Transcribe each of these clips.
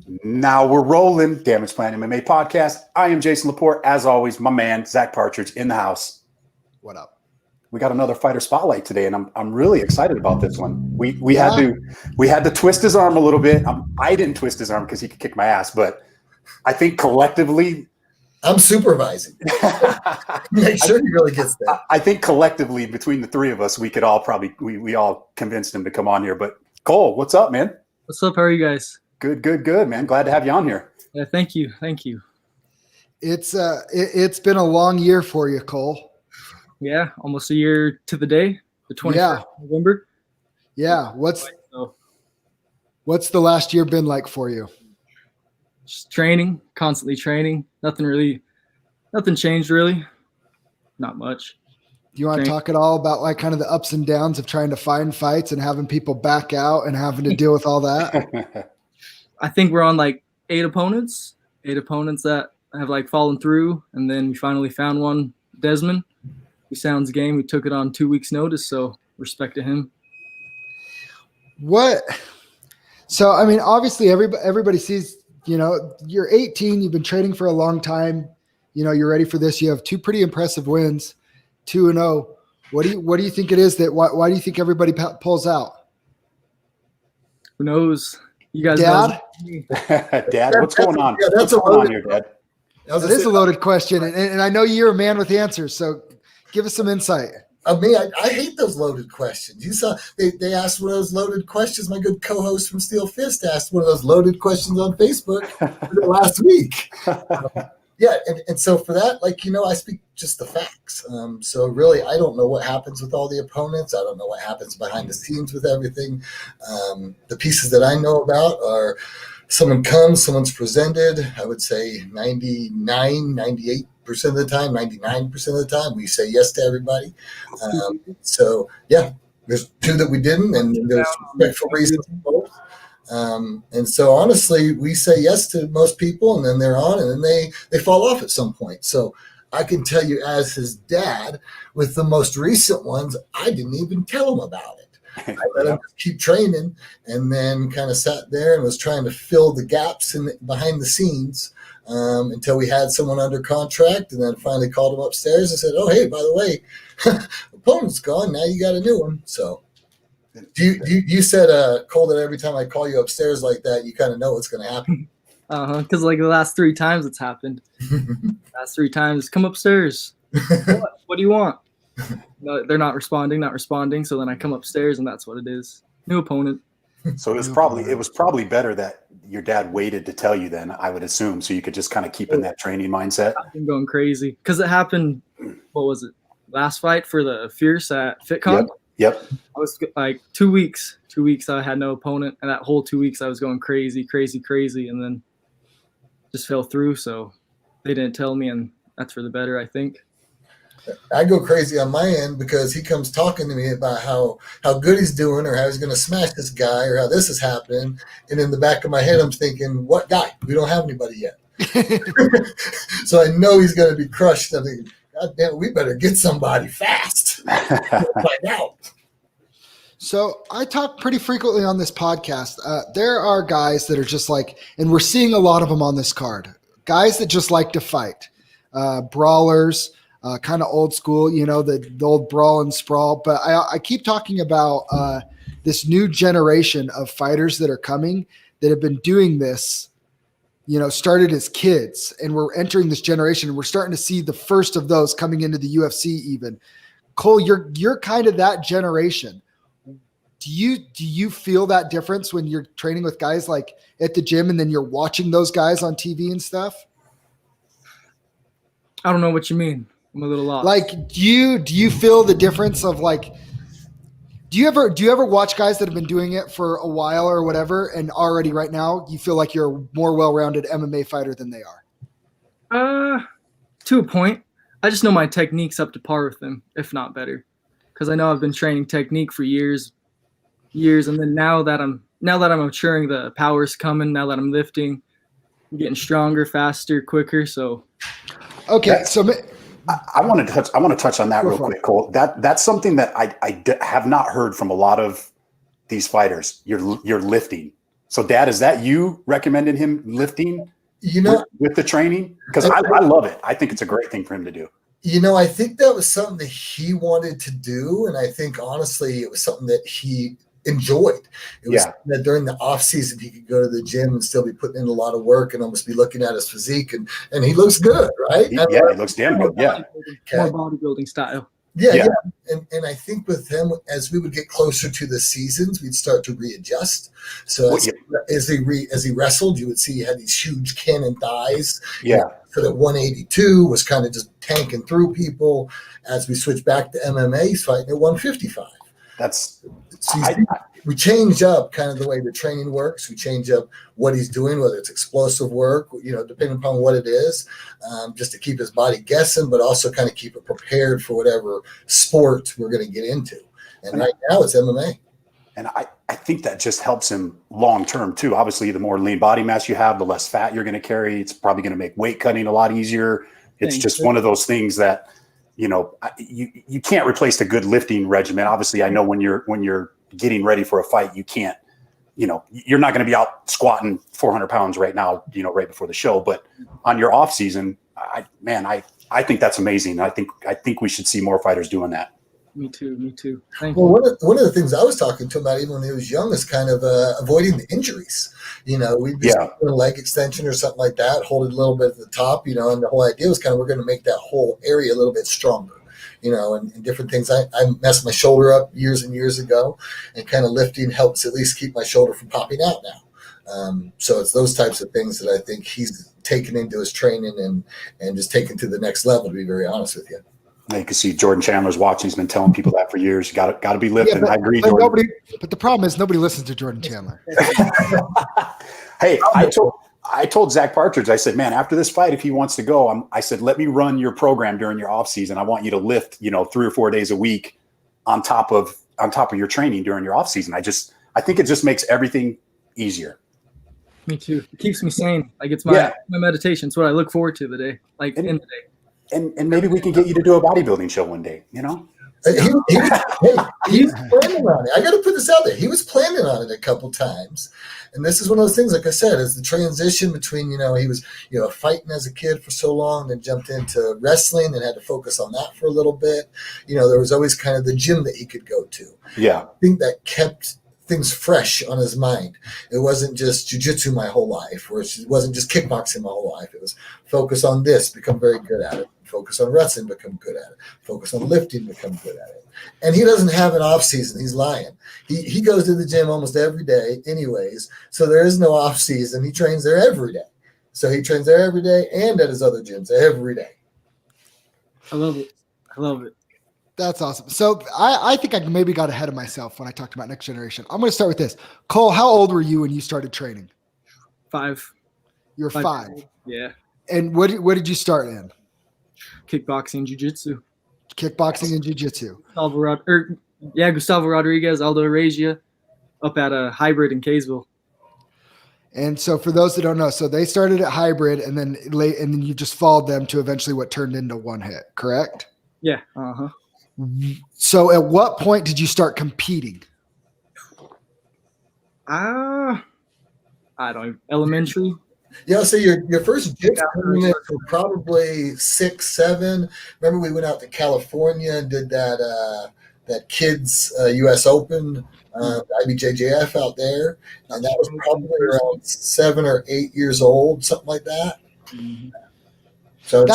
Now we're rolling. Damage Plan MMA podcast. I am Jason Laporte. As always, my man, Zach Partridge in the house. What up? We got another fighter spotlight today, and I'm really excited about this one. We had to twist his arm a little bit. I didn't twist his arm because he could kick my ass, but I think collectively, I'm supervising. Make sure he really gets that. I think collectively between the three of us, we could all we all convinced him to come on here. But Cole, what's up, man? What's up? How are you guys? Good, man. Glad to have you on here. Yeah, thank you. It's been a long year for you, Cole. Yeah, almost a year to the day, the 21st of November. Yeah. What's the last year been like for you? Just training, constantly training. Nothing changed really. Not much. Do you want to talk at all about like kind of the ups and downs of trying to find fights and having people back out and having to deal with all that? I think we're on like eight opponents that have like fallen through, and then we finally found one, Desmond. He sounds game. We took it on 2 weeks' notice, so respect to him. What? So I mean, obviously everybody sees. You know, you're 18. You've been training for a long time. You know, you're ready for this. You have two pretty impressive wins, 2-0. What do you think it is that? Why do you think everybody pulls out? Who knows? You guys, Dad. Dad, what's going on? Yeah, what's going on here, Dad? That is a loaded question, and I know you're a man with answers. So, give us some insight. I hate those loaded questions. You saw they asked one of those loaded questions. My good co-host from Steel Fist asked one of those loaded questions on Facebook last week. And so for that, I speak just the facts. So really, I don't know what happens with all the opponents. I don't know what happens behind the scenes with everything. The pieces that I know about are someone comes, someone's presented. I would say 98% of the time, 99% of the time, we say yes to everybody. There's two that we didn't, and there's respectful reasons for both. And so honestly, we say yes to most people, and then they're on, and then they fall off at some point. So I can tell you, as his dad, with the most recent ones, I didn't even tell him about it. I let him just keep training, and then kind of sat there and was trying to fill the gaps behind the scenes until we had someone under contract, and then finally called him upstairs and said, "Oh, hey, by the way, opponent's gone. Now you got a new one." So you said, Cole, that every time I call you upstairs like that, you kind of know what's going to happen. Because like the last 3 times it's happened. Last 3 times, come upstairs. What do you want? No, they're not responding. So then I come upstairs, and that's what it is. New opponent. So it was probably better that your dad waited to tell you then, I would assume, so you could just kind of keep in that training mindset. I've been going crazy because it happened. What was it? Last fight for the Fierce at FitCon. Yep. I was like 2 weeks. 2 weeks I had no opponent, and that whole 2 weeks I was going crazy, and then just fell through. So they didn't tell me, and that's for the better, I think. I go crazy on my end because he comes talking to me about how good he's doing, or how he's going to smash this guy, or how this is happening. And in the back of my head, I'm thinking, what guy? We don't have anybody yet. So I know he's going to be crushed. I'm thinking, God damn, we better get somebody fast. Find out. So I talk pretty frequently on this podcast. There are guys that are just like, and we're seeing a lot of them on this card, guys that just like to fight, brawlers, kind of old school, the old brawl and sprawl. But I keep talking about this new generation of fighters that are coming that have been doing this, started as kids, and we're entering this generation, and we're starting to see the first of those coming into the UFC even. Cole, you're kind of that generation. Do you feel that difference when you're training with guys like at the gym, and then you're watching those guys on TV and stuff? I don't know what you mean. I'm a little lost. Like, do you feel the difference of like, do you ever watch guys that have been doing it for a while or whatever, and already right now you feel like you're a more well-rounded MMA fighter than they are? To a point. I just know my technique's up to par with them, if not better, because I know I've been training technique for years, and then now that I'm maturing, the power's coming. Now that I'm lifting, I'm getting stronger, faster, quicker. So, okay, so. I want to touch on that real quick, Cole. That's something that I have not heard from a lot of these fighters. You're lifting. So, Dad, is that you recommending him lifting with the training? Because I love it. I think it's a great thing for him to do. I think that was something that he wanted to do. And I think, honestly, it was something that he enjoyed. It was that during the off season, he could go to the gym and still be putting in a lot of work and almost be looking at his physique. And he looks good, right? He looks damn good. Yeah. More bodybuilding style. Yeah. And I think with him, as we would get closer to the seasons, we'd start to readjust. So as he wrestled, you would see he had these huge cannon thighs. Yeah. So that 182 was kind of just tanking through people. As we switch back to MMA, he's fighting at 155. We change up kind of the way the training works. We change up what he's doing, whether it's explosive work, depending upon what it is, just to keep his body guessing, but also kind of keep it prepared for whatever sport we're going to get into. And right now it's MMA. And I think that just helps him long term too. Obviously, the more lean body mass you have, the less fat you're going to carry. It's probably going to make weight cutting a lot easier. It's just one of those things that, you can't replace a good lifting regimen. Obviously, I know when you're getting ready for a fight, you can't, you're not going to be out squatting 400 pounds right now, right before the show. But on your off season, I think that's amazing. I think we should see more fighters doing that. Me too. Thank you. Well, one of the things I was talking to him about, even when he was young, is kind of avoiding the injuries. We'd just do a leg extension or something like that, hold it a little bit at the top, and the whole idea was kind of we're going to make that whole area a little bit stronger, and different things. I messed my shoulder up years and years ago, and kind of lifting helps at least keep my shoulder from popping out now. So it's those types of things that I think he's taken into his training and just taken to the next level, to be very honest with you. You can see Jordan Chandler's watching. He's been telling people that for years. You got to be lifting. I agree, Jordan. But the problem is nobody listens to Jordan Chandler. Hey, I told Zach Partridge, I said, man, after this fight, if he wants to go, I said, let me run your program during your off season. I want you to lift, 3 or 4 days a week on top of your training during your off season. I think it just makes everything easier. Me too. It keeps me sane. Like it's my meditation. It's what I look forward to in the day. And maybe we can get you to do a bodybuilding show one day, He was planning on it. I got to put this out there. He was planning on it a couple times. And this is one of those things, like I said, is the transition between, he was, fighting as a kid for so long, then jumped into wrestling and had to focus on that for a little bit. There was always kind of the gym that he could go to. Yeah. I think that kept things fresh on his mind. It wasn't just jiu-jitsu my whole life, or it wasn't just kickboxing my whole life. It was focus on this, become very good at it. Focus on wrestling, become good at it. Focus on lifting, become good at it. And he doesn't have an off season. He's lying. He goes to the gym almost every day anyways, so there is no off season. He trains there every day. So he trains there every day and at his other gyms every day. I love it. That's awesome. So I think I maybe got ahead of myself when I talked about next generation. I'm going to start with this. Cole, how old were you when you started training? 5. You're 5. Yeah. And what did you start in? Kickboxing, jiu-jitsu. Kickboxing and jiu-jitsu. Gustavo Rodriguez, Aldo Regia, up at a Hybrid in Kaysville. And so for those that don't know, so they started at Hybrid and then you just followed them to eventually what turned into One Hit, correct? Yeah. Uh-huh. So at what point did you start competing? I don't. Elementary. Yeah, so your first gym tournament were probably 6, 7. Remember, we went out to California and did that kids U.S. Open, IBJJF out there, and that was probably around 7 or 8 years old, something like that. Mm-hmm. So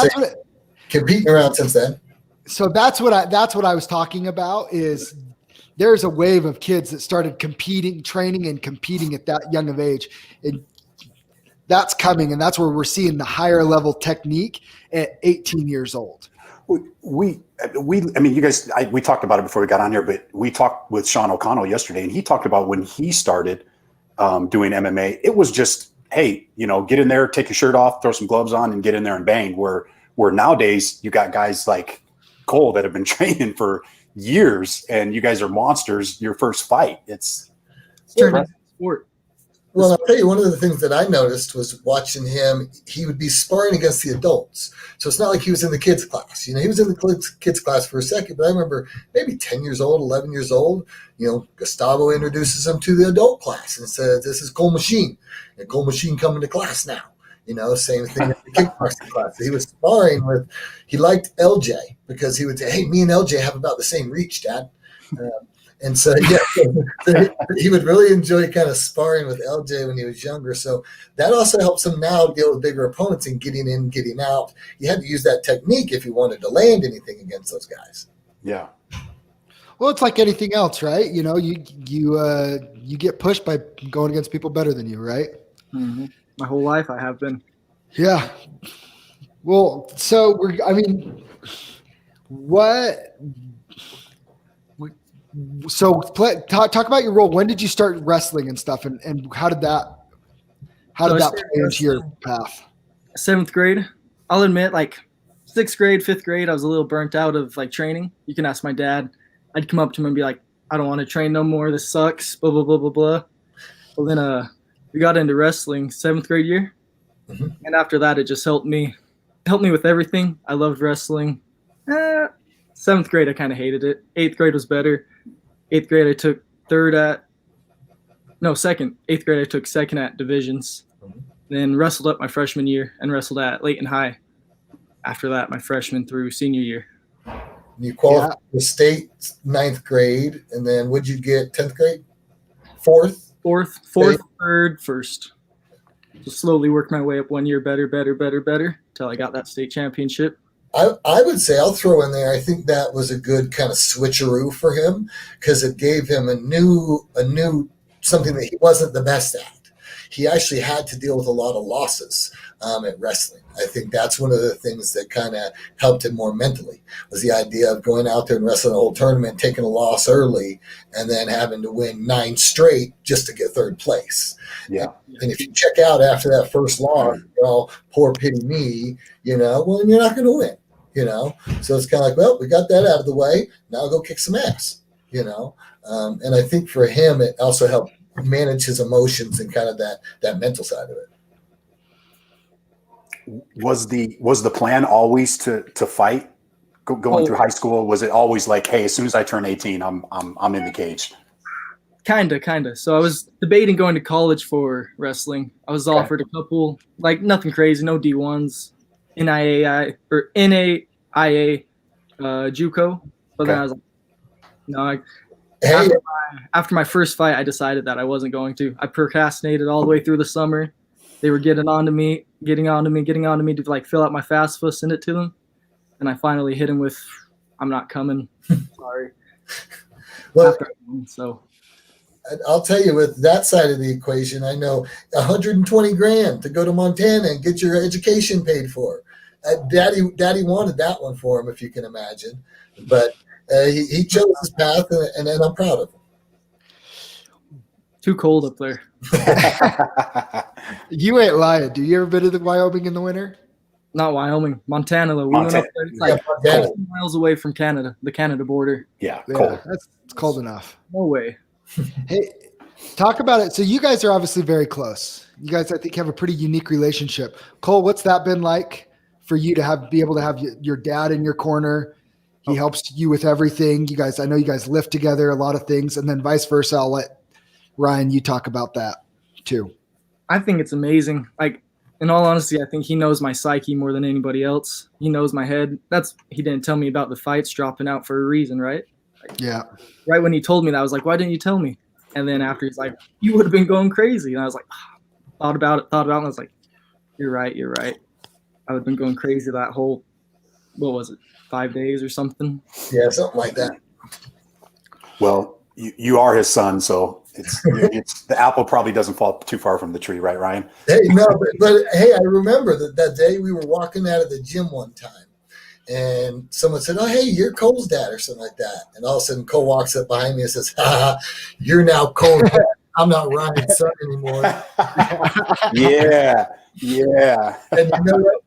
competing around since then. So that's what I was talking about. Is there's a wave of kids that started training and competing at that young of age, and that's coming, and that's where we're seeing the higher level technique at 18 years old. You guys, we talked about it before we got on here, but we talked with Sean O'Connell yesterday, and he talked about when he started doing MMA, it was just, hey, get in there, take your shirt off, throw some gloves on, and get in there and bang. Where nowadays you got guys like Cole that have been training for years, and you guys are monsters. Your first fight, it's turned into sport. Well, I'll tell you, one of the things that I noticed was watching him, he would be sparring against the adults. So it's not like he was in the kids' class. He was in the kids' class for a second, but I remember maybe 10 years old, 11 years old, Gustavo introduces him to the adult class and says, this is Cole Machine, and Cole Machine coming to class now. Same thing in the kickboxing class. He was sparring he liked LJ because he would say, hey, me and LJ have about the same reach, Dad. And so, he would really enjoy kind of sparring with LJ when he was younger. So that also helps him now deal with bigger opponents and getting in, getting out. You had to use that technique if you wanted to land anything against those guys. Yeah. Well, it's like anything else, right? You get pushed by going against people better than you, right? Mm-hmm. My whole life I have been. Yeah. Well, so talk about your role. When did you start wrestling and stuff, and how did that play into your path? 7th grade. I'll admit, 6th grade, 5th grade, I was a little burnt out of training. You can ask my dad. I'd come up to him and be like, I don't want to train no more. This sucks. Blah blah blah blah blah. Well, then we got into wrestling 7th grade year, and after that, it just helped me with everything. I loved wrestling. 7th grade, I kind of hated it. 8th grade was better. 8th grade, I took second. 8th grade, I took second at divisions. Then wrestled up my freshman year and wrestled at Layton High. After that, my freshman through senior year. You qualified for the state 9th grade, and then what'd you get? 10th grade, 4th, 3rd, 1st. Just slowly worked my way up 1 year better, till I got that state championship. I would say, I'll throw in there, I think that was a good kind of switcheroo for him because it gave him a new something that he wasn't the best at. He actually had to deal with a lot of losses at wrestling. I think that's one of the things that kind of helped him more mentally, was the idea of going out there and wrestling a whole tournament, taking a loss early, and then having to win 9 straight just to get 3rd place. Yeah. And if you check out after that first loss, poor pity me, well, you're not going to win, So it's kind of like, well, we got that out of the way. Now go kick some ass, And I think for him, it also helped manage his emotions and kind of that mental side of it. Was the plan always to fight going through high school? Was it always like, hey, as soon as I turn 18, I'm in the cage? Kinda. So I was debating going to college for wrestling. I was offered a couple, nothing crazy, no D1s, NAIA JUCO. But then I was like, no. After my first fight, I decided that I wasn't going to. I procrastinated all the way through the summer. They were getting on to me to fill out my FAFSA, send it to them. And I finally hit him with, I'm not coming. Sorry. Well, so I'll tell you, with that side of the equation, I know $120,000 to go to Montana and get your education paid for. Daddy wanted that one for him, if you can imagine. But he chose his path, and I'm proud of him. Too cold up there. You ain't lying. Do you ever been to the Wyoming in the winter? Not Wyoming, Montana though. We went up there. It's 2 miles away from Canada, the Canada border. Yeah, cold. It's cold enough. No way. Hey, talk about it. So you guys are obviously very close. You guys, I think, have a pretty unique relationship. Cole, what's that been like for you to be able to have your dad in your corner? He helps you with everything. I know you guys lift together, a lot of things, and then vice versa. I'll let Ryan, you talk about that too. I think it's amazing. In all honesty, I think he knows my psyche more than anybody else. He knows my head. He didn't tell me about the fights dropping out for a reason, right? Yeah. Right when he told me that, I was like, why didn't you tell me? And then after he's like, you would have been going crazy. And I was like, thought about it. And I was like, you're right. I would have been going crazy that whole, 5 days or something? Yeah, something like that. Well, you are his son, so it's the apple probably doesn't fall too far from the tree, right, Ryan? Hey, no, but hey, I remember that day we were walking out of the gym one time, and someone said, "Oh, hey, you're Cole's dad," or something like that. And all of a sudden, Cole walks up behind me and says, "You're now Cole's dad. I'm not Ryan's son anymore." Yeah. And you know what?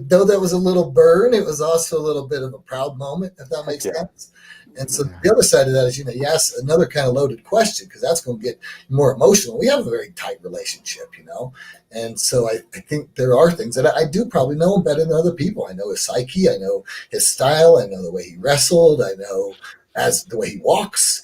Though that was a little burn, it was also a little bit of a proud moment, if that makes sense. And so the other side of that is, you ask another kind of loaded question because that's going to get more emotional. We have a very tight relationship, and so I think there are things that I do probably know him better than other people. I know his psyche, I know his style, I know the way he wrestled, I know as the way he walks.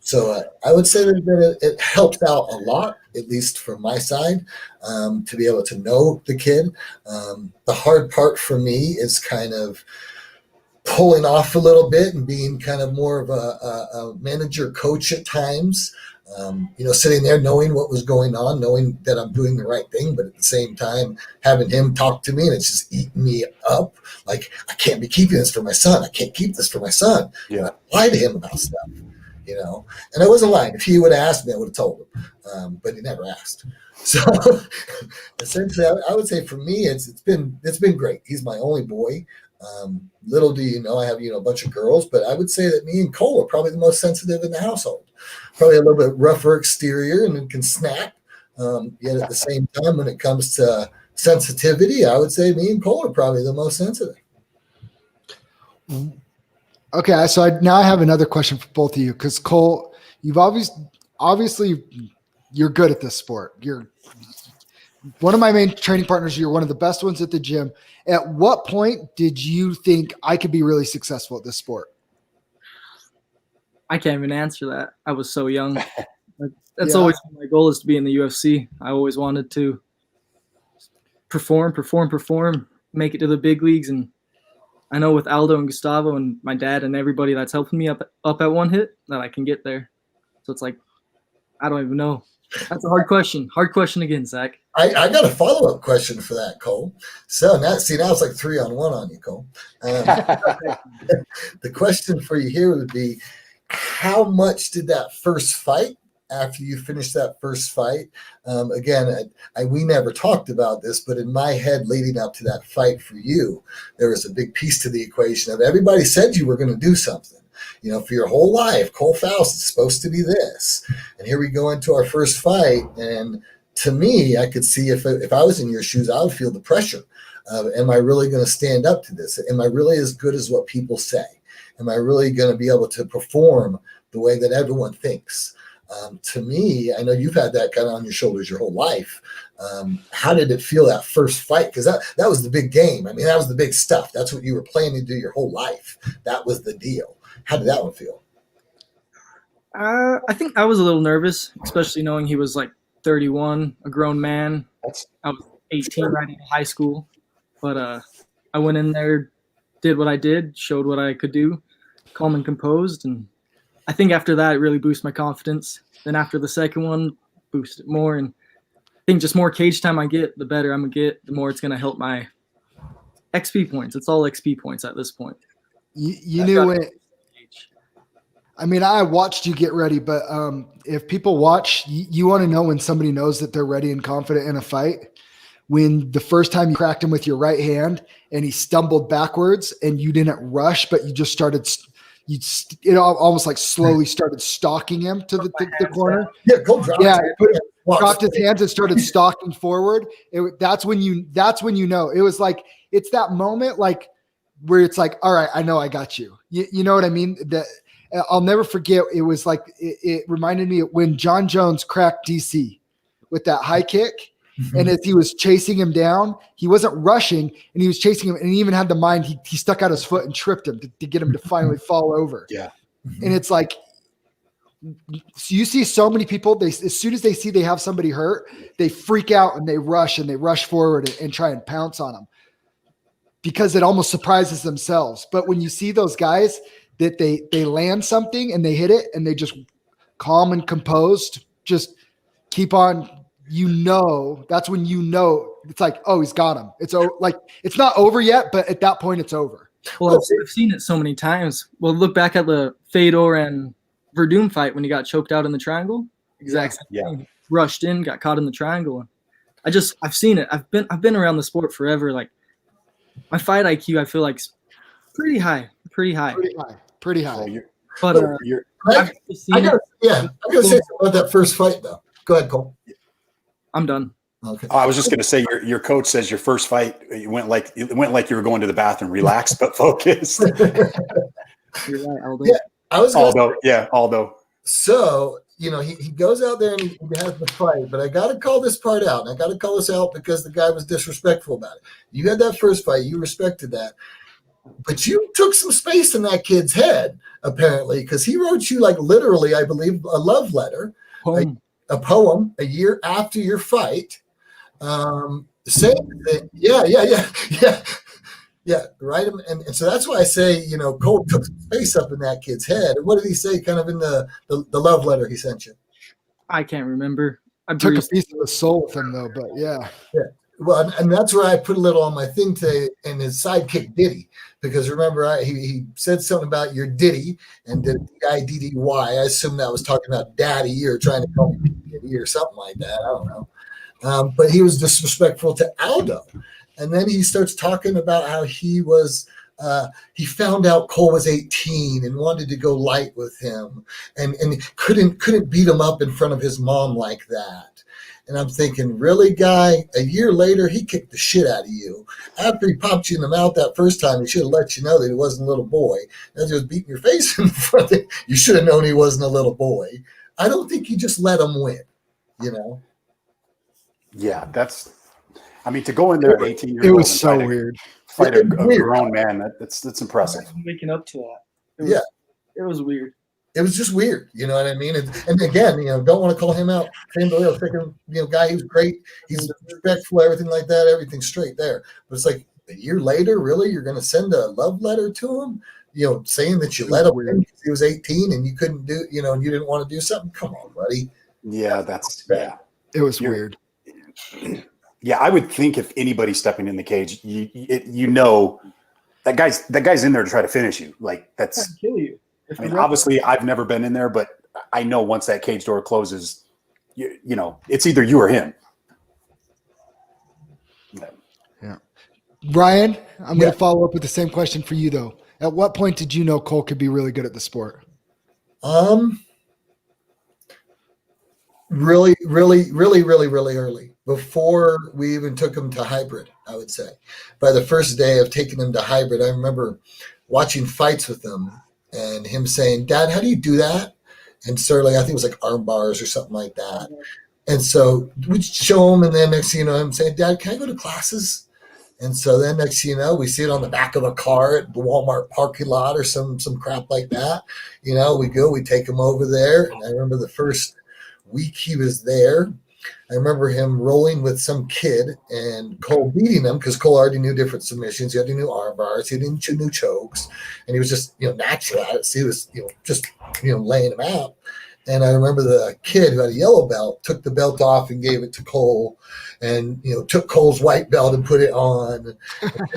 So I would say that it helps out a lot, at least from my side, to be able to know the kid. The hard part for me is kind of pulling off a little bit and being kind of more of a manager coach at times, sitting there knowing what was going on, knowing that I'm doing the right thing, but at the same time having him talk to me and it's just eating me up. Like, I can't be keeping this for my son. I can't keep this for my son. Yeah. And I lie to him about stuff, and I wasn't lying. If he would have asked me, I would have told him, but he never asked. So essentially, I would say for me, it's been great. He's my only boy. Little do you know, I have a bunch of girls, but I would say that me and Cole are probably the most sensitive in the household. Probably a little bit rougher exterior and it can snap. Yet at the same time, when it comes to sensitivity, I would say me and Cole are probably the most sensitive. Okay, so now I have another question for both of you because Cole, you've obviously you're good at this sport. You're one of my main training partners. You're one of the best ones at the gym. At what point did you think I could be really successful at this sport? I can't even answer that. I was so young. That's always my goal, is to be in the UFC. I always wanted to perform, make it to the big leagues. And I know with Aldo and Gustavo and my dad and everybody that's helping me up at one hit that I can get there. So it's like, I don't even know. That's a hard question. Hard question again, Zach. I got a follow-up question for that, Cole. So now it's like 3-on-1 on you, Cole. The question for you here would be, how much did that first fight, after you finished that first fight, again, we never talked about this, but in my head leading up to that fight for you, there was a big piece to the equation of everybody said you were going to do something. For your whole life, Cole Faust is supposed to be this. And here we go into our first fight. And to me, I could see if I was in your shoes, I would feel the pressure of, am I really going to stand up to this? Am I really as good as what people say? Am I really going to be able to perform the way that everyone thinks? To me, I know you've had that kind of on your shoulders your whole life. How did it feel that first fight? Because that was the big game. I mean, that was the big stuff. That's what you were planning to do your whole life. That was the deal. How did that one feel? I think I was a little nervous, especially knowing he was like 31, a grown man. I was 18 right out of high school. But I went in there, did what I did, showed what I could do, calm and composed. And I think after that, it really boosted my confidence. Then after the second one, boosted it more. And I think just more cage time I get, the better I'm going to get, the more it's going to help my XP points. It's all XP points at this point. You knew it. I mean, I watched you get ready, but if people watch, you want to know when somebody knows that they're ready and confident in a fight. When the first time you cracked him with your right hand and he stumbled backwards and you didn't rush, but you just started, almost like slowly started stalking him to the corner. Yeah, go drop. Yeah, dropped his hands and started stalking forward. That's when you know. It was like, it's that moment like where it's like, all right, I know I got you. You know what I mean? I'll never forget. It was like, it reminded me of when John Jones cracked DC with that high kick. Mm-hmm. And as he was chasing him down, he wasn't rushing and he was chasing him. And he even had the mind, he stuck out his foot and tripped him to get him to finally fall over. Yeah. Mm-hmm. And it's like, so you see so many people, as soon as they see they have somebody hurt, they freak out and they rush forward and try and pounce on them because it almost surprises themselves. But when you see those guys that they land something and they hit it and they just calm and composed, just keep on, that's when it's like, oh, he's got him. It's like, it's not over yet, but at that point it's over. Well, I've seen it so many times. Well, look back at the Fedor and Verdum fight when he got choked out in the triangle. Exact same thing. Rushed in, got caught in the triangle. I've seen it. I've been around the sport forever. Like my fight IQ, I feel like is pretty high. But I'm gonna say something about that first fight though. Go ahead, Cole. I'm done. Okay. I was just going to say your coach says your first fight it went like you were going to the bathroom, relaxed but focused. You're right, Aldo. Yeah, I was gonna Aldo. Yeah, Aldo. So, he goes out there and he has the fight, but I got to call this part out. And I got to call this out because the guy was disrespectful about it. You had that first fight, you respected that. But you took some space in that kid's head, apparently, because he wrote you, like, literally, I believe, a love letter, a poem a year after your fight, saying that, yeah, right. And so that's why I say, Cole took some space up in that kid's head. And what did he say kind of in the love letter he sent you? I can't remember. I Took a piece of the soul with him, though, but yeah. Yeah. Well, and that's where I put a little on my thing today, and his sidekick Diddy, because remember he said something about your Diddy and D-I-D-D-Y. I assume that was talking about daddy or trying to call me Diddy or something like that. I don't know. But he was disrespectful to Aldo. And then he starts talking about how he found out Cole was 18 and wanted to go light with him and couldn't beat him up in front of his mom like that. And I'm thinking, really, guy? A year later, he kicked the shit out of you. After he popped you in the mouth that first time, he should have let you know that he wasn't a little boy. As he was beating your face in front of you, you should have known he wasn't a little boy. I don't think you just let him win, Yeah, to go in there at 18 years old. It was so weird. Fight a grown man, that's impressive. Waking up to that. It was weird. It was just weird, you know what I mean? And again, don't want to call him out. Same second, guy, he was great. He's respectful, everything like that, everything's straight there. But it's like a year later, really, you're going to send a love letter to him, saying that you let him win because he was 18 and you couldn't do, and you didn't want to do something. Come on, buddy. Yeah, It was weird. Yeah, I would think if anybody's stepping in the cage, that guy's in there to try to finish you. Like that's kill you. Obviously, I've never been in there, but I know once that cage door closes, it's either you or him. Yeah. Ryan, I'm going to follow up with the same question for you, though. At what point did you know Cole could be really good at the sport? Really, really, really, really, really early. Before we even took him to hybrid, I would say. By the first day of taking him to hybrid, I remember watching fights with him and him saying, "Dad, how do you do that?" And certainly, I think it was like arm bars or something like that. And so we'd show him, and then next thing you know, I'm saying, "Dad, can I go to classes?" And so then next thing you know, we see it on the back of a car at the Walmart parking lot or some crap like that. We take him over there. And I remember the first week he was there, I remember him rolling with some kid and Cole beating him because Cole already knew different submissions. He already knew arm bars. He knew chokes. And he was just, natural at it. So he was, just, laying him out. And I remember the kid who had a yellow belt took the belt off and gave it to Cole and, took Cole's white belt and put it on. And,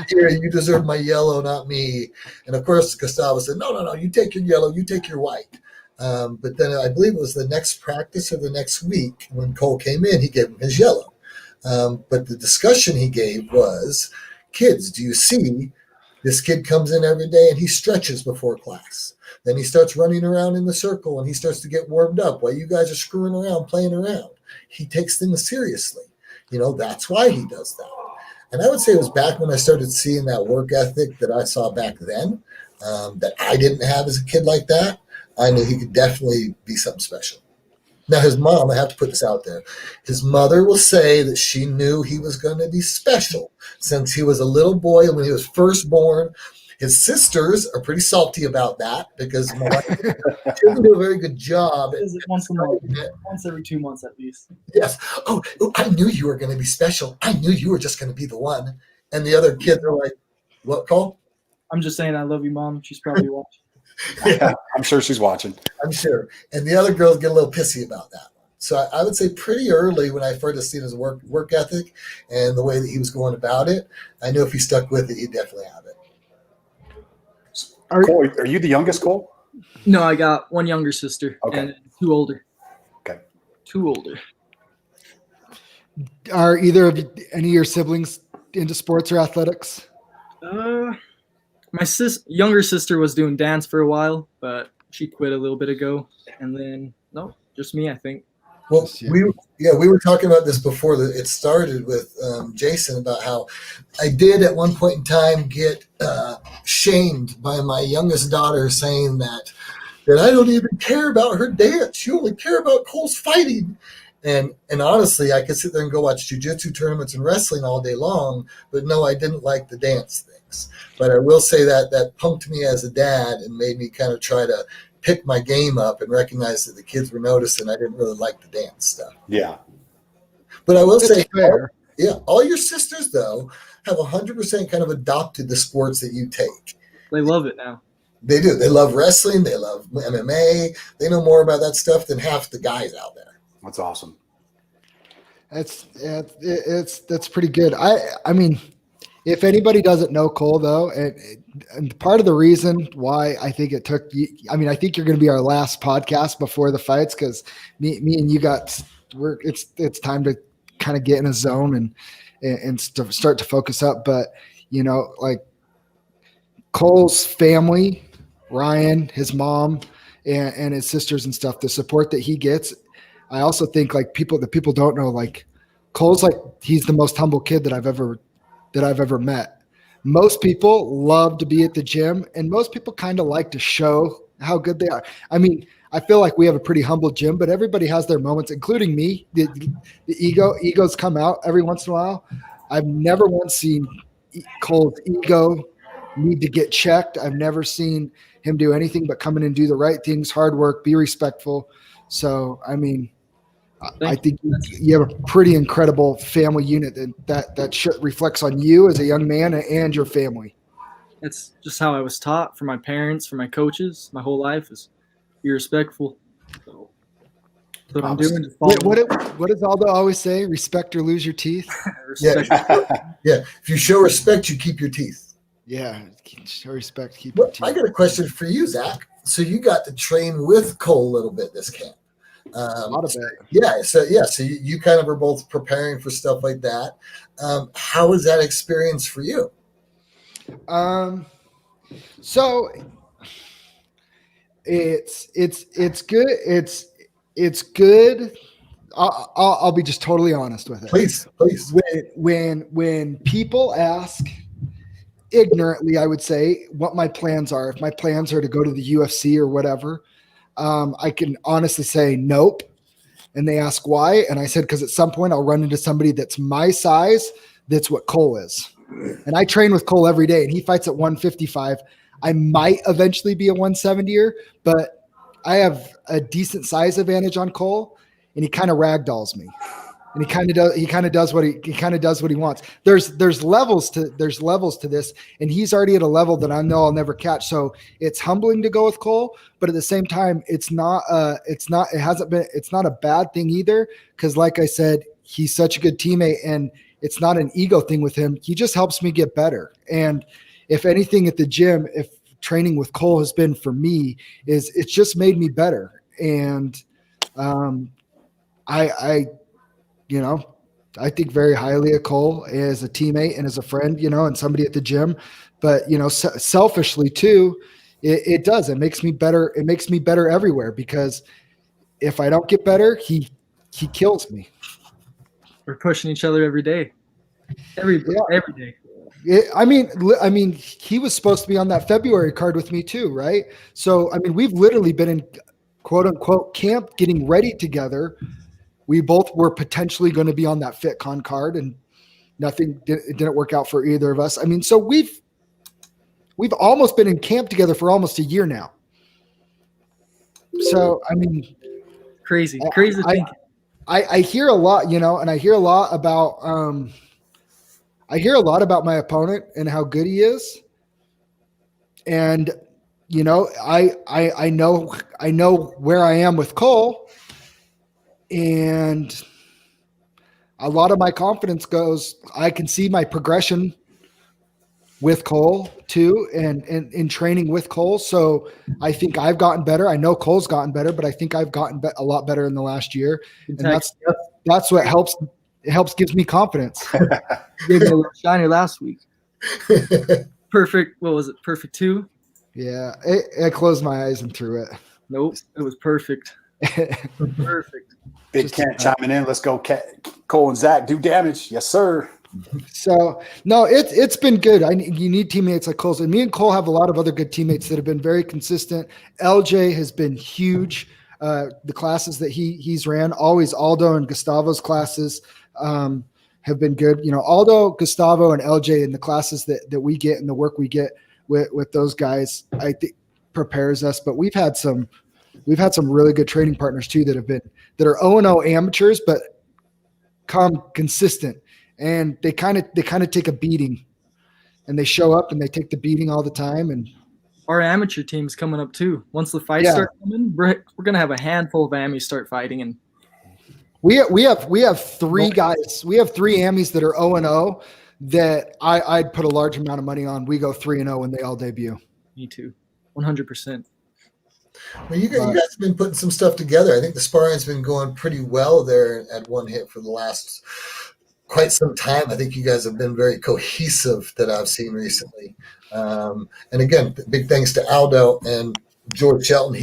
"Here, you deserve my yellow, not me." And of course, Gustavo said, no, you take your yellow, you take your white. But then I believe it was the next practice or the next week when Cole came in, he gave him his yellow. But the discussion he gave was, "Kids, do you see this kid comes in every day and he stretches before class. Then he starts running around in the circle and he starts to get warmed up while you guys are screwing around, playing around. He takes things seriously. That's why he does that." And I would say it was back when I started seeing that work ethic that I saw back then, that I didn't have as a kid like that. I knew he could definitely be something special. Now, his mom, I have to put this out there. His mother will say that she knew he was going to be special since he was a little boy and when he was first born. His sisters are pretty salty about that because my wife doesn't do a very good job. Once a month, once every 2 months at least. Yes. Oh, I knew you were going to be special. I knew you were just going to be the one. And the other kids are like, "What, Cole?" I'm just saying I love you, Mom. She's probably watching. Yeah, I'm sure she's watching. I'm sure. And the other girls get a little pissy about that one. So I would say pretty early when I first seen his work ethic and the way that he was going about it, I knew if he stuck with it, he'd definitely have it. Cole, are you the youngest, Cole? No, I got one younger sister and 2 older. Okay. 2 older. Are either of any of your siblings into sports or athletics? My younger sister was doing dance for a while, but she quit a little bit ago. And then, no, just me, I think. Well, this year. we were talking about this before it started with Jason about how I did at one point in time get shamed by my youngest daughter saying that I don't even care about her dance. You only care about Cole's fighting. And honestly, I could sit there and go watch jiu-jitsu tournaments and wrestling all day long, but no, I didn't like the dance things. But I will say that punked me as a dad and made me kind of try to pick my game up and recognize that the kids were noticing I didn't really like the dance stuff. Yeah. But I will It's say, fair. all your sisters, though, have 100% kind of adopted the sports that you take. They love it now. They do. They love wrestling. They love MMA. They know more about that stuff than half the guys out there. That's awesome. That's pretty good. I mean, if anybody doesn't know Cole though, and part of the reason why I think it took you, I mean, I think you're going to be our last podcast before the fights because me and you it's time to kind of get in a zone and start to focus up. But you know, like Cole's family, Ryan, his mom, and his sisters and stuff, the support that he gets. I also think like people don't know, like Cole's like, he's the most humble kid that I've ever met. Most people love to be at the gym and most people kind of like to show how good they are. I mean, I feel like we have a pretty humble gym, but everybody has their moments, including me. The egos come out every once in a while. I've never once seen Cole's ego need to get checked. I've never seen him do anything but come in and do the right things, hard work, be respectful. So, I mean, I think you have a pretty incredible family unit that reflects on you as a young man and your family. That's just how I was taught from my parents, from my coaches, my whole life is be respectful. So that's what I'm doing. What does Aldo always say? Respect or lose your teeth? Respect. Yeah. If you show respect, you keep your teeth. Yeah. Show respect, keep Well, your teeth. I got a question for you, Zach. So you got to train with Cole a little bit this camp. A lot of it. Yeah. So you kind of are both preparing for stuff like that. How was that experience for you? So it's good. It's good. I'll be just totally honest with it. Please. When people ask ignorantly, I would say what my plans are. If my plans are to go to the UFC or whatever, I can honestly say nope. And they ask why. And I said, because at some point I'll run into somebody that's my size. That's what Cole is. And I train with Cole every day and he fights at 155. I might eventually be a 170er, but I have a decent size advantage on Cole and he kind of ragdolls me. And he kind of does what he wants. There's levels to this, and he's already at a level that I know I'll never catch. So it's humbling to go with Cole, but at the same time, it's not a bad thing either. Because like I said, he's such a good teammate, and it's not an ego thing with him. He just helps me get better. And if anything at the gym, if training with Cole has been for me, is it's just made me better. And I think very highly of Cole as a teammate and as a friend, and somebody at the gym. But, selfishly too, it does. It makes me better. It makes me better everywhere because if I don't get better, he kills me. We're pushing each other every day. Every day. I mean, he was supposed to be on that February card with me too, right? So, I mean, we've literally been in quote unquote camp getting ready together. We both were potentially going to be on that FitCon card, and it didn't work out for either of us. I mean, so we've almost been in camp together for almost a year now. So, I mean, crazy thinking. I hear a lot, and I hear a lot about my opponent and how good he is. And, I know where I am with Cole. And a lot of my confidence goes, I can see my progression with Cole too, and in training with Cole. So I think I've gotten better. I know Cole's gotten better, but I think I've gotten a lot better in the last year. And that's what helps. It helps gives me confidence. Gave me a little shiner last week. Perfect. What was it? Perfect 2? Yeah. I closed my eyes and threw it. Nope. It was perfect. Perfect. Big Kent chiming in. Let's go, Cole and Zach. Do damage. Yes, sir. So no, it's been good. You need teammates like Cole, and me and Cole have a lot of other good teammates that have been very consistent. LJ has been huge. The classes that he's ran, always Aldo and Gustavo's classes have been good. You know, Aldo, Gustavo, and LJ in the classes that we get and the work we get with those guys, I think prepares us. But we've had some really good training partners too that are 0-0 amateurs, but come consistent. And they kind of take a beating, and they show up and they take the beating all the time. And our amateur team's coming up too. Once the fights start coming, we're gonna have a handful of amis start fighting, and we have 3 guys. We have 3 amis that are 0-0 that I'd put a large amount of money on. We go 3-0 when they all debut. Me too, 100%. Well, you guys have been putting some stuff together. I think the sparring's been going pretty well there at One Hit for the last quite some time. I think you guys have been very cohesive that I've seen recently. And again, big thanks to Aldo and George Shelton.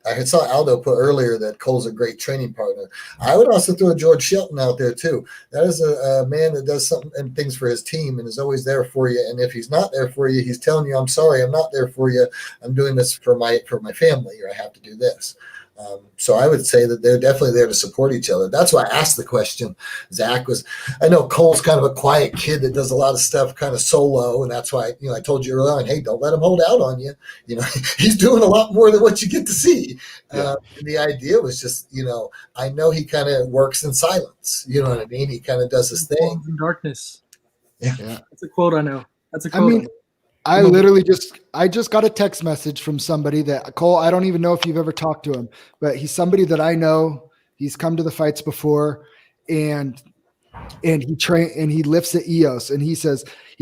I saw Aldo put earlier that Cole's a great training partner. I would also throw George Shelton out there too. That is a man that does something and things for his team and is always there for you. And if he's not there for you, he's telling you, "I'm sorry, I'm not there for you. I'm doing this for my family, or I have to do this." So I would say that they're definitely there to support each other. That's why I asked the question. Zach I know Cole's kind of a quiet kid that does a lot of stuff kind of solo. And that's why, I told you earlier on, hey, don't let him hold out on you. He's doing a lot more than what you get to see. Yeah. The idea was just, I know he kind of works in silence. You know what I mean? He kind of does his thing. In darkness. Yeah. That's a quote I know. I literally just got a text message from somebody that Cole, I don't even know if you've ever talked to him, but he's somebody that I know. He's come to the fights before and he lifts at EOS, and he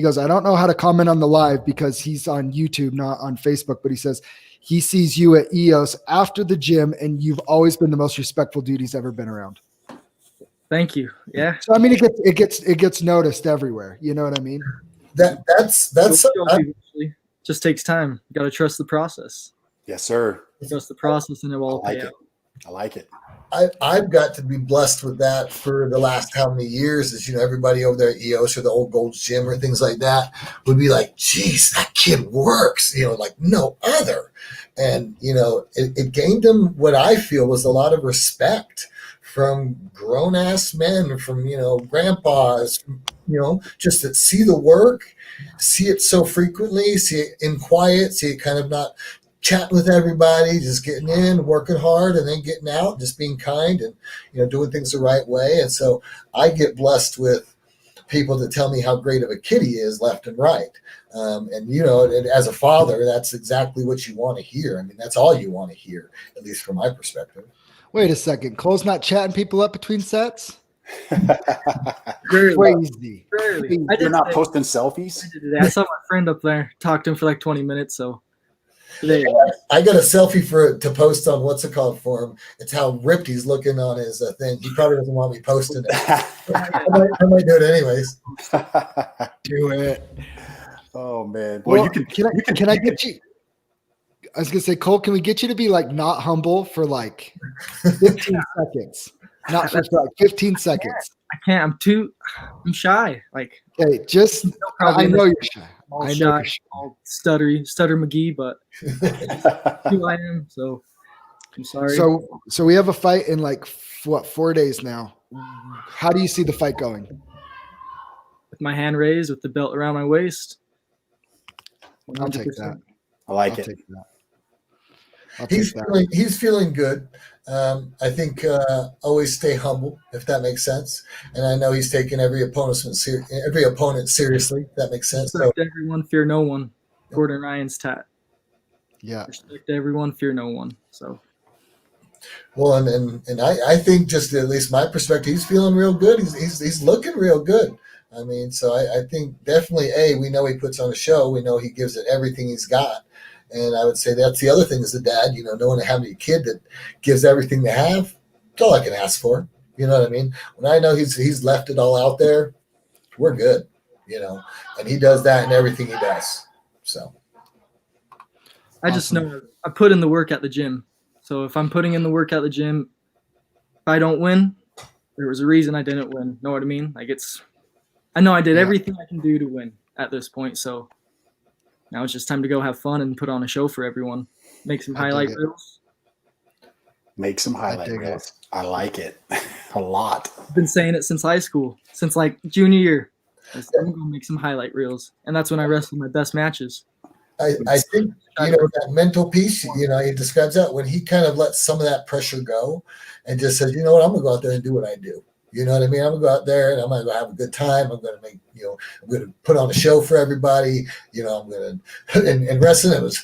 goes, I don't know how to comment on the live because he's on YouTube, not on Facebook, but he says he sees you at EOS after the gym and you've always been the most respectful dude he's ever been around. Thank you. Yeah. So it gets noticed everywhere. You know what I mean? That's just takes time. You got to trust the process. Yes, sir. Trust the process, and it will all pay out. I like it. I've got to be blessed with that for the last how many years is, everybody over there at EOS or the Old Gold's Gym or things like that would be like, geez, that kid works, like no other. And, it gained him what I feel was a lot of respect from grown ass men, from, grandpas, just that see the work, see it so frequently, see it in quiet, see it kind of not chatting with everybody, just getting in, working hard, and then getting out, just being kind and, doing things the right way. And so I get blessed with people that tell me how great of a kid he is left and right. And as a father, that's exactly what you want to hear. I mean, that's all you want to hear, at least from my perspective. Wait a second. Cole's not chatting people up between sets? Crazy. You're not posting selfies? I saw my friend up there, talked to him for like 20 minutes. So today I got a selfie to post on what's it called for him. It's how ripped he's looking on his thing. He probably doesn't want me posting it. I might do it anyways. Do it. Oh man. Well, can I get you? I was gonna say, Cole, can we get you to be like not humble for like 15 seconds? Not for like 15 seconds. I can't. I'm shy. Like, okay, I know you're shy. I know you're shy. All stutter McGee, but who I am. So I'm sorry. So we have a fight in like 4 days now. How do you see the fight going? With my hand raised, with the belt around my waist. 100%. I'll take that. I like it. He's feeling good. I think always stay humble, if that makes sense. And I know he's taking every opponent seriously. If that makes sense. Respect everyone, fear no one. Gordon Ryan's tat. Yeah. Respect everyone, fear no one. So. Well, and I think just at least my perspective, he's feeling real good. He's looking real good. I mean, so I think definitely we know he puts on a show. We know he gives it everything he's got. And I would say that's the other thing as a dad, knowing to have a kid that gives everything they have, that's all I can ask for. You know what I mean? When I know he's left it all out there, we're good, and he does that in everything he does. So I just know I put in the work at the gym. So if I'm putting in the work at the gym, if I don't win, there was a reason I didn't win. Know what I mean? Like I know I did everything I can do to win at this point. So now it's just time to go have fun and put on a show for everyone. Make some highlight reels. Make some highlight reels. I like it a lot. I've been saying it since high school, since like junior year. I'm going to make some highlight reels. And that's when I wrestled my best matches. I think, that mental piece, he describes that when he kind of lets some of that pressure go and just says, you know what, I'm going to go out there and do what I do. You know what I mean? I'm going to go out there and I'm going to go have a good time. I'm going to make, I'm going to put on a show for everybody. I'm going to, and wrestling, it was,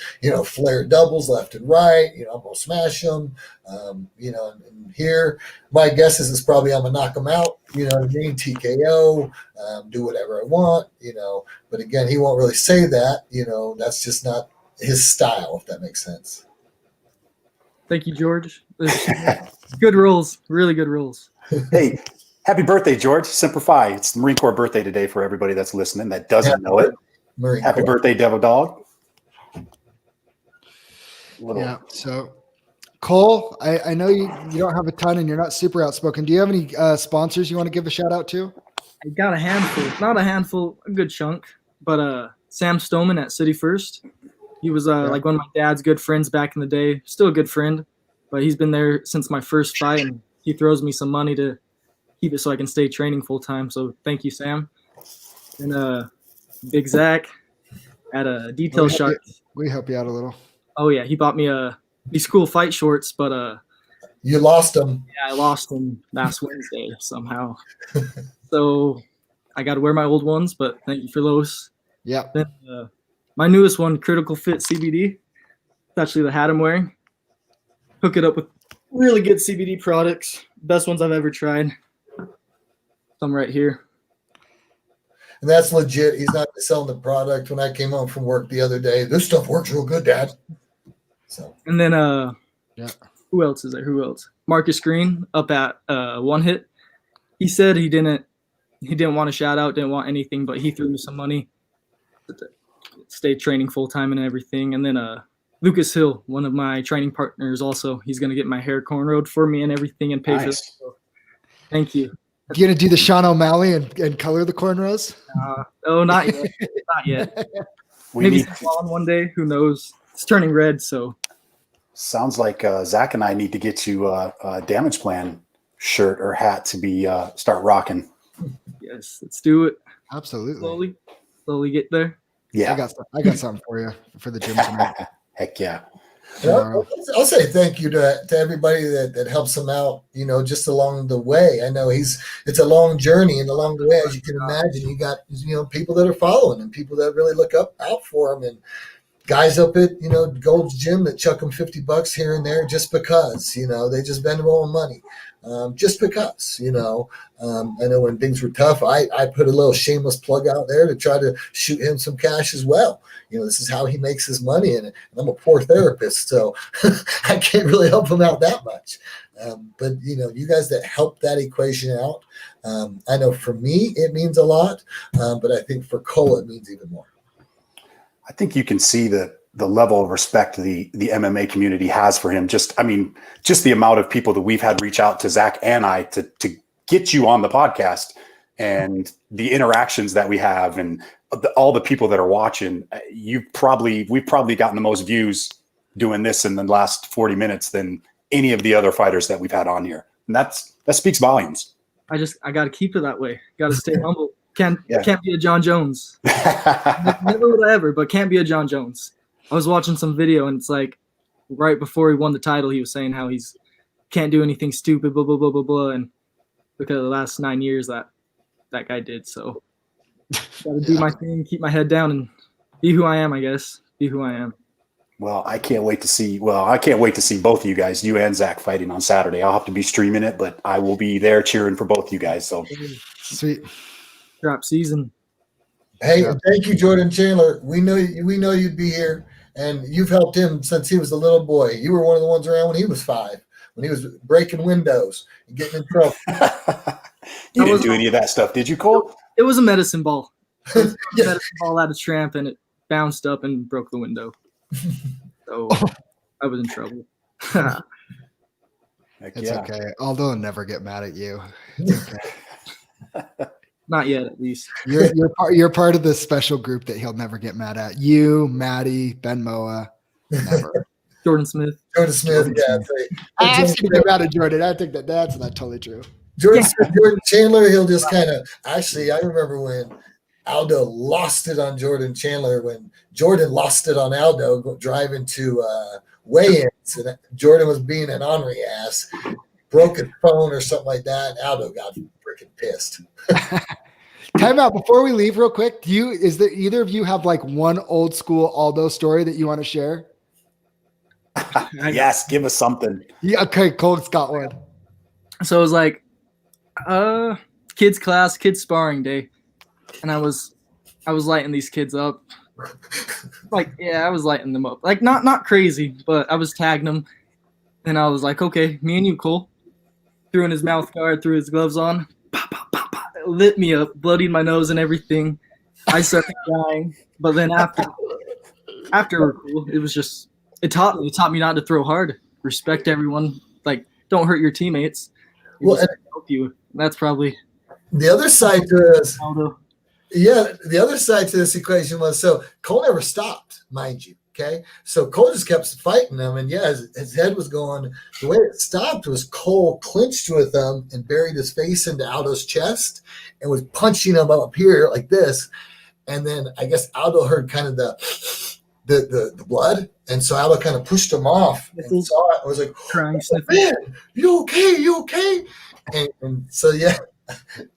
flare doubles left and right. I'm going to smash them. And here, my guess is probably I'm going to knock them out. You know what I mean? TKO, do whatever I want, But again, he won't really say that. That's just not his style, if that makes sense. Thank you, George. Good rules. Really good rules. Hey, happy birthday, George. Semper Fi. It's the Marine Corps birthday today for everybody that's listening that doesn't know it. Happy birthday, Devil Dog. Yeah. So, Cole, I know you don't have a ton and you're not super outspoken. Do you have any sponsors you want to give a shout out to? I got a handful. Not a handful, a good chunk. But Sam Stoneman at City First. He was like one of my dad's good friends back in the day. Still a good friend, but he's been there since my first fight, and he throws me some money to keep it so I can stay training full time. So thank you, Sam. And Big Zach at a Detail Shot. We help you out a little. Oh yeah, he bought me these cool fight shorts, but you lost them. Yeah, I lost them last Wednesday somehow. So I got to wear my old ones, but thank you for those. Yeah. Then my newest one, Critical Fit CBD. It's actually the hat I'm wearing. Hook it up with really good CBD products. Best ones I've ever tried. Some right here. And that's legit. He's not selling the product. When I came home from work the other day, this stuff works real good, Dad. So. And then who else is there? Who else? Marcus Green up at One Hit. He said he didn't want a shout out, didn't want anything, but he threw me some money. Stay training full time and everything. And then Lucas Hill, one of my training partners, also, he's gonna get my hair cornroad for me and everything and pay for it. So, thank you. You gonna do the Sean O'Malley and color the cornrows? Oh, not yet. Not yet. Maybe on one day. Who knows? It's turning red, so. Sounds like Zach and I need to get you a Damage Plan shirt or hat to be start rocking. Yes, let's do it. Absolutely. Slowly get there. Yeah, I got something for you for the gym tonight. Heck yeah. I'll say thank you to everybody that helps him out, just along the way. I know it's a long journey, and along the way, as you can imagine, you got, people that are following and people that really look out for him, and guys up at, Gold's Gym that chuck him $50 here and there just because, they just bend their own money. Just because, I know when things were tough, I put a little shameless plug out there to try to shoot him some cash as well. This is how he makes his money, and I'm a poor therapist, so I can't really help him out that much. But, you guys that help that equation out, I know for me it means a lot, but I think for Cole it means even more. I think you can see the level of respect the MMA community has for him. Just the amount of people that we've had reach out to Zach and I to get you on the podcast, and the interactions that we have, and all the people that are watching. We've probably gotten the most views doing this in the last 40 minutes than any of the other fighters that we've had on here. And that speaks volumes. I got to keep it that way. Got to stay humble. Can't be a John Jones. Never would I ever, but can't be a John Jones. I was watching some video, and it's like right before he won the title, he was saying how he's can't do anything stupid, blah, blah, blah, blah, blah. And look at the last 9 years that guy did. So got to do my thing, keep my head down, and be who I am, I guess. Be who I am. Well, I can't wait to see both of you guys, you and Zach, fighting on Saturday. I'll have to be streaming it, but I will be there cheering for both you guys. So sweet. Drop season. Hey, thank you, Jordan Chandler. We know you'd be here, and you've helped him since he was a little boy. You were one of the ones around when he was 5, when he was breaking windows and getting in trouble. You didn't do any of that stuff, did you, Cole? It was a medicine ball. It was a medicine ball out of tramp, and it bounced up and broke the window. So I was in trouble. Heck It's yeah. okay. Aldo will never get mad at you. It's okay. Not yet, at least. You're part of this special group that he'll never get mad at. You, Maddie, Ben Moa, never. Jordan Smith. Jordan Smith, Jordan yeah. Smith. I actually get mad at Jordan. I think that's not totally true. Jordan Chandler, he'll just kind of. Actually, I remember when Aldo lost it on Jordan Chandler, when Jordan lost it on Aldo driving to weigh-ins, and Jordan was being an ornery ass, broke his phone or something like that, and Aldo got freaking pissed. Time out before we leave real quick. Is there either of you have like one old school Aldo story that you want to share? Yes, give us something. Yeah, okay, Cole's got one. So it was like kids class, kids sparring day. And I was lighting these kids up. Like, yeah, I was lighting them up. Like not crazy, but I was tagging them. And I was like, okay, me and you, Cole. Threw in his mouth guard, threw his gloves on. Pop, pop, pop, pop. It lit me up, bloodied my nose and everything. I started crying. But then after we're cool, it was just it taught me not to throw hard. Respect everyone. Like, don't hurt your teammates. Well, and Help you. That's probably the other side to this, Aldo. yeah, the other side to this equation was, so Cole never stopped, mind you. Okay, so Cole just kept fighting him, and yeah, his head was going. The way it stopped was Cole clinched with him and buried his face into Aldo's chest and was punching him up here like this. And then I guess Aldo heard kind of the blood, and so Aldo kind of pushed him off and saw it. I was like, Crying, oh, sniffing. man, you okay? You okay? And so yeah,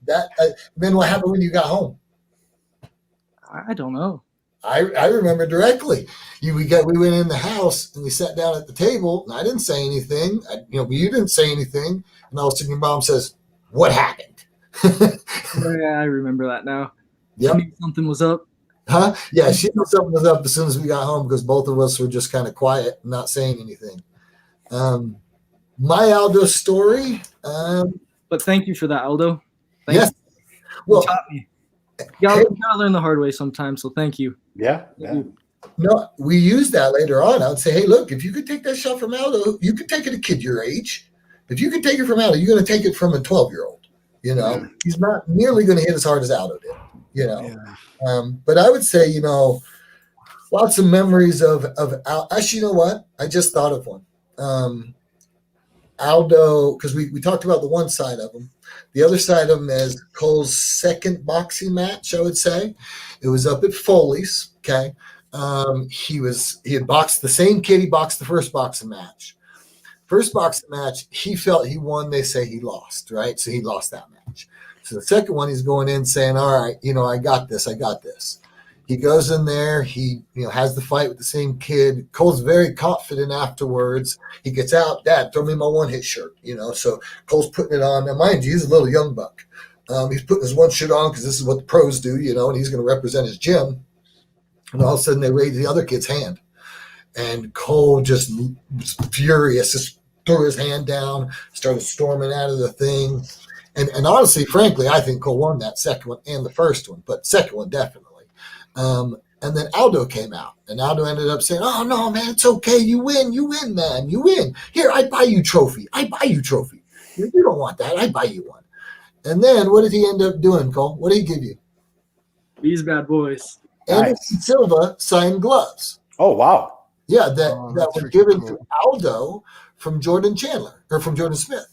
that. Then what happened when you got home? I don't know. I remember directly. We went in the house and we sat down at the table, and I didn't say anything. You didn't say anything, and all of a sudden your mom says, "What happened?" Yeah, I remember that now. Yep. I knew something was up. Huh? Yeah, she knew something was up as soon as we got home because both of us were just kind of quiet, not saying anything. My Aldo story. But thank you for that, Aldo. Yes. You Well, taught me. You gotta learn the hard way sometimes, so thank you. Yeah. no, we used that later on. I would say, hey, look, if you could take that shot from Aldo, you could take it a kid your age. If you could take it from Aldo, you're going to take it from a 12-year-old. He's not nearly going to hit as hard as Aldo did. But I would say, lots of memories of Aldo. Actually, you know what? I just thought of one. Aldo, because we talked about the one side of him. The other side of him is Cole's second boxing match, I would say. It was up at Foley's, okay? He had boxed the same kid he boxed the first boxing match. First boxing match, he felt he won. They say he lost, right? So he lost that match. So the second one, he's going in saying, all right, I got this. He goes in there. He, has the fight with the same kid. Cole's very confident afterwards. He gets out. Dad, throw me my one-hit shirt, So Cole's putting it on. Now, mind you, he's a little young buck. He's putting his one shirt on because this is what the pros do, and he's going to represent his gym. And all of a sudden, they raise the other kid's hand. And Cole just was furious, just threw his hand down, started storming out of the thing. And honestly, frankly, I think Cole won that second one and the first one, but second one definitely. And then Aldo came out, and Aldo ended up saying, oh, no, man, it's okay. You win, man. You win. Here, I buy you trophy. You don't want that. I buy you one. And then what did he end up doing, Cole? What did he give you? These bad boys. Anderson Silva signed gloves. Oh, wow. Yeah, that were given to Aldo from Jordan Chandler, or from Jordan Smith.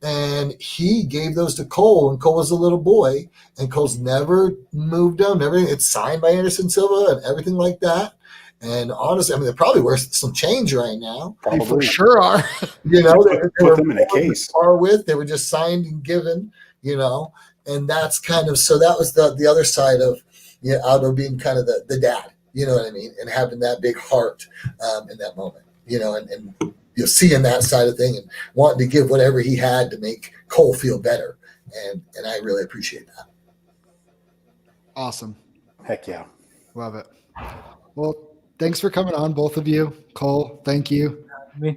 And he gave those to Cole, and Cole was a little boy, and Cole's never moved them. It's signed by Anderson Silva and everything like that. And honestly, they're probably worth some change right now. They for sure are. They put them in a case. They were just signed and given, and that's kind of, so that was the other side of Aldo being kind of the dad, you know what I mean, and having that big heart in that moment, and seeing that side of thing and wanting to give whatever he had to make Cole feel better. And I really appreciate that. Awesome. Heck yeah. Love it. Well, thanks for coming on, both of you. Cole, thank you.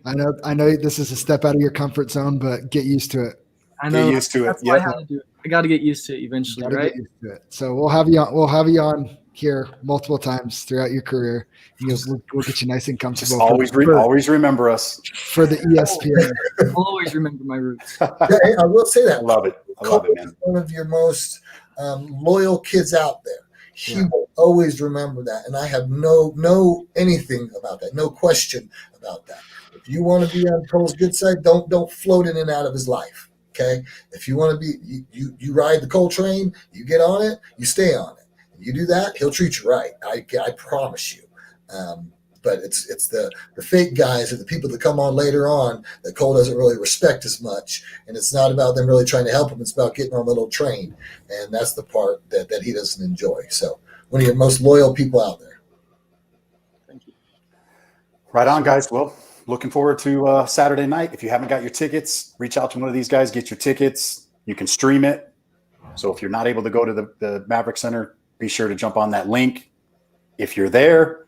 I know this is a step out of your comfort zone, but get used to it. I know. Get used to it. That's what I had to do. I got to get used to it eventually, right? Get used to it. So we'll have you on here multiple times throughout your career. We'll get you nice and comfortable. Just always remember us for the ESPN. I'll always remember my roots. Yeah, I will say that. I love it, man. One of your most loyal kids out there. He will always remember that, and I have no anything about that, no question about that. If you want to be on Cole's good side, don't float in and out of his life. Okay, if you want to be, you ride the Cole train, you get on it, you stay on it. You do that, he'll treat you right. I promise you. But it's the fake guys or the people that come on later on that Cole doesn't really respect as much. And it's not about them really trying to help him. It's about getting on the little train. And that's the part that he doesn't enjoy. So one of your most loyal people out there. Thank you. Right on, guys. Well, looking forward to Saturday night. If you haven't got your tickets, reach out to one of these guys, get your tickets. You can stream it. So if you're not able to go to the Maverick Center, be sure to jump on that link. If you're there,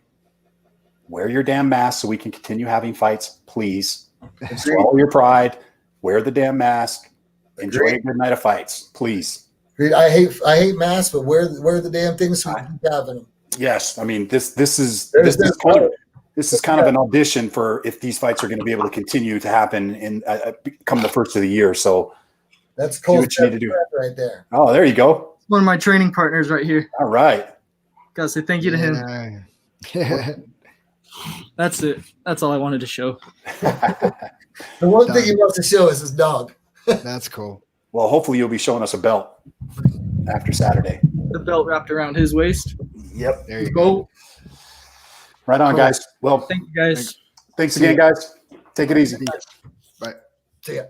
wear your damn mask so we can continue having fights, please. Swallow your pride. Wear the damn mask. Enjoy a good night of fights, please. I hate masks, but wear the damn things so we can keep having them. Yes, I mean this is kind of an audition for if these fights are going to be able to continue to happen in come the first of the year. So that's Cole what you need to do right there. Oh, there you go. One of my training partners right here. All right. Gotta say thank you to him. That's it. That's all I wanted to show. The one thing he wants to show is his dog. That's cool. Well, hopefully you'll be showing us a belt after Saturday. The belt wrapped around his waist. Yep. There you go. Right on, guys. Well, thank you guys. Thanks again, guys. Take it easy. Bye. See ya.